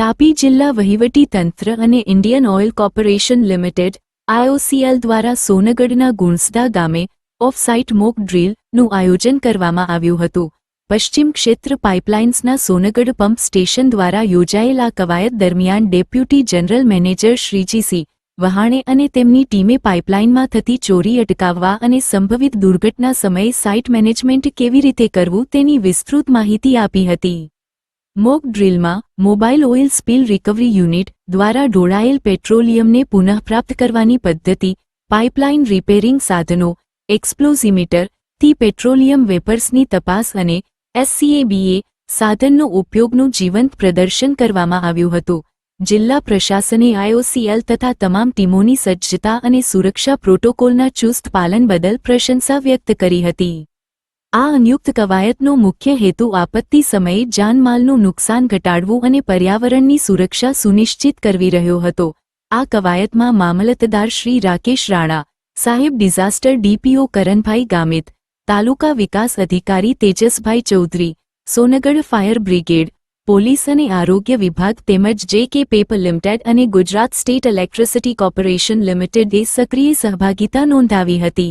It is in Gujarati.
તાપી જિલ્લા વહીવટી તંત્ર અને Indian oil corporation limited IOCL દ્વારા સોનગઢના ગુણસદા ગામે ઓફ સાઇટ મોક ડ્રીલનું આયોજન કરવામાં આવ્યું હતું. પશ્ચિમ ક્ષેત્ર પાઇપલાઇન્સના સોનગઢ પંપ સ્ટેશન દ્વારા યોજાયેલ આ કવાયત દરમિયાન ડેપ્યુટી જનરલ મેનેજર શ્રીજી વહાણે અને તેમની ટીમે પાઇપલાઇનમાં થતી ચોરી અટકાવવા અને સંભવિત દુર્ઘટના સમયે સાઇટ મેનેજમેન્ટ કેવી રીતે કરવું તેની વિસ્તૃત માહિતી આપી હતી. મોક ડ્રીલમાં mobile oil spill recovery unit દ્વારા ઢોળાયેલ પેટ્રોલિયમને પુનઃપ્રાપ્ત કરવાની પદ્ધતિ, પાઇપલાઇન રિપેરિંગ સાધનો, એક્સપ્લોઝીમીટર થી પેટ્રોલિયમ વેપર્સની તપાસ અને SCABA સાધનનો ઉપયોગનું જીવંત પ્રદર્શન કરવામાં આવ્યું હતું. જિલ્લા પ્રશાસને IOCL તથા તમામ ટીમોની સજ્જતા અને સુરક્ષા પ્રોટોકોલના ચુસ્ત પાલન બદલ પ્રશંસા વ્યક્ત કરી હતી. આ સંયુક્ત કવાયતનો મુખ્ય હેતુ આપત્તિ સમયે જાનમાલનું નુકસાન ઘટાડવું અને પર્યાવરણની સુરક્ષા સુનિશ્ચિત કરવી રહ્યો હતો. આ કવાયતમાં મામલતદાર શ્રી રાકેશ રાણા સાહેબ, ડિઝાસ્ટર DPO કરણભાઈ ગામિત, તાલુકા વિકાસ અધિકારી Tejasbhai Chaudhary, Songadh fire brigade, police અને આરોગ્ય વિભાગ તેમજ JK પેપર લિમિટેડ અને ગુજરાત સ્ટેટ ઇલેક્ટ્રિસિટી કોર્પોરેશન લિમિટેડે સક્રિય સહભાગિતા નોંધાવી હતી.